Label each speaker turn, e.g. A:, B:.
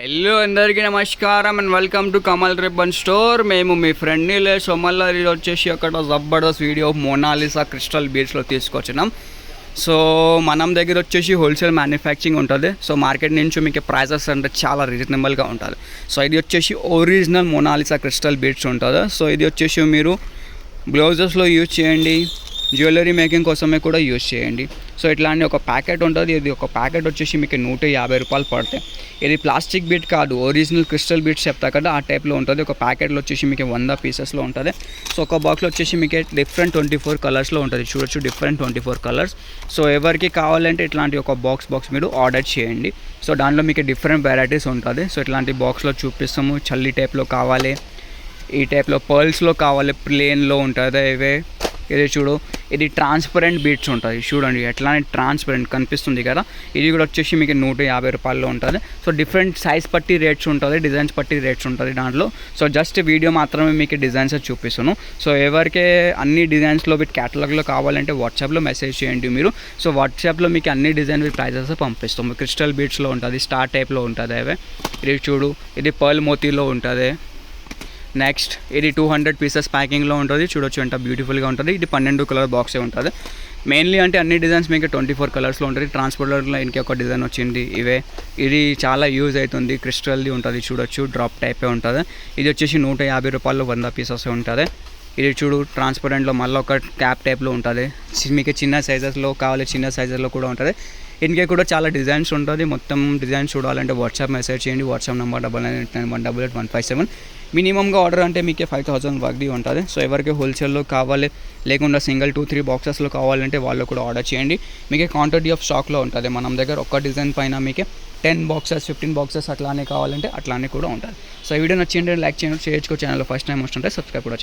A: Hello అందరికీ నమస్కారం and welcome to Kamal ribbon store. మేము మీ ఫ్రెండ్ నీలే సోమల్ల ఇది వచ్చేసి అక్కడ జబర్దస్త్ వీడియో మోనాలిసా క్రిస్టల్ బీడ్స్లో తీసుకొచ్చినాం. సో మనం దగ్గర వచ్చేసి హోల్సేల్ మ్యానుఫ్యాక్చరింగ్ ఉంటుంది. సో మార్కెట్ నుంచి మీకు ప్రైజెస్ అంటే చాలా రీజనబుల్గా ఉంటుంది. సో ఇది వచ్చేసి ఒరిజినల్ మోనాలిసా క్రిస్టల్ బీడ్స్ ఉంటుంది. సో ఇది వచ్చేసి మీరు బ్లౌజెస్లో యూజ్ చేయండి, జ్యువెలరీ మేకింగ్ కోసమే కూడా యూజ్ చేయండి. సో ఇట్లాంటి ఒక ప్యాకెట్ ఉంటుంది. ఇది ఒక ప్యాకెట్ వచ్చేసి మీకు 150 రూపాయలు పడతాయి. ఇది ప్లాస్టిక్ బీట్ కాదు, ఒరిజినల్ క్రిస్టల్ బీట్స్ చెప్తా కదా ఆ టైప్లో ఉంటుంది. ఒక ప్యాకెట్లో వచ్చేసి మీకు 100 పీసెస్లో ఉంటుంది. సో ఒక బాక్స్లో వచ్చేసి మీకు డిఫరెంట్ 24 కలర్స్లో ఉంటుంది. చూడొచ్చు డిఫరెంట్ 24 కలర్స్. సో ఎవరికి కావాలంటే ఇట్లాంటి ఒక బాక్స్ మీరు ఆర్డర్ చేయండి. సో దాంట్లో మీకు డిఫరెంట్ వెరైటీస్ ఉంటుంది. సో ఇట్లాంటి బాక్స్లో చూపిస్తాము. చల్లి టైప్లో కావాలి, ఈ టైప్లో పర్ల్స్లో కావాలి, ప్లేన్లో ఉంటుంది. ఇది చూడు, ఇది ట్రాన్స్పరెంట్ బీట్స్ ఉంటుంది. చూడండి ఎట్లానే ట్రాన్స్పరెంట్ కనిపిస్తుంది కదా. ఇది కూడా వచ్చేసి మీకు 150 రూపాయల్లో ఉంటుంది. సో డిఫరెంట్ సైజ్ పట్టి రేట్స్ ఉంటుంది, డిజైన్స్ పట్టి రేట్స్ ఉంటుంది దాంట్లో. సో జస్ట్ వీడియో మాత్రమే మీకు డిజైన్స్ చూపిస్తాను. సో ఎవరికే అన్ని డిజైన్స్లో విత్ క్యాటలాగ్లో కావాలంటే వాట్సాప్లో మెసేజ్ చేయండి మీరు. సో వాట్సాప్లో మీకు అన్ని డిజైన్ విత్ ప్రైజెస్ పంపిస్తాము. క్రిస్టల్ బీట్స్లో ఉంటుంది, స్టార్ టైప్లో ఉంటుంది. ఇది చూడు, ఇది పర్ల్ మోతీలో ఉంటుంది. నెక్స్ట్ ఇది 200 పీసెస్ ప్యాకింగ్లో ఉంటుంది. చూడొచ్చు ఎంత బ్యూటిఫుల్గా ఉంటుంది. ఇది 12 కలర్ బాక్సే ఉంటుంది. మెయిన్లీ అంటే అన్ని డిజైన్స్ మీకు 24 కలర్స్లో ఉంటుంది. ట్రాన్స్పోర్టర్లో ఇంకొక డిజైన్ వచ్చింది. ఇది చాలా యూజ్ అవుతుంది. క్రిస్టల్ది ఉంటుంది. చూడొచ్చు డ్రాప్ టైపే ఉంటుంది. ఇది వచ్చేసి 150 రూపాయలు 100 పీసెస్ ఉంటుంది. ఇది చూడు ట్రాన్స్పరెంట్లో మళ్ళీ ఒక క్యాప్ టైప్లో ఉంటుంది. మీకు చిన్న సైజెస్లో కావాలి, చిన్న సైజెస్లో కూడా ఉంటుంది. ఇంకే కూడా చాలా డిజైన్స్ ఉంటుంది. మొత్తం డిజైన్స్ చూడాలంటే వాట్సాప్ మెసేజ్ చేయండి. WhatsApp number 9991888157. మినిమంగా ఆర్డర్ అంటే మీకు 5000 వరకు ఉంటుంది. సో ఎవరికి హోల్సేల్లో కావాలి లేకుండా సింగిల్ 2-3 బాక్సెస్లో కావాలంటే వాళ్ళు కూడా ఆర్డర్ చేయండి. మీకు క్వాంటిటీ ఆఫ్ స్టాక్లో ఉంటుంది. మనం దగ్గర ఒక్క డిజైన్ పైన మీకు 10 బాక్సెస్ 15 బాక్సెస్ అట్లానే కావాలంటే అట్లానే కూడా ఉంటుంది. సో ఈ వీడియో నచ్చింటే లైక్ చేయండి, షేర్ చేసుకో. ఛానల్ ఫస్ట్ టైం వస్తుంటే సబ్స్క్రైబ్ కూడా చేయండి.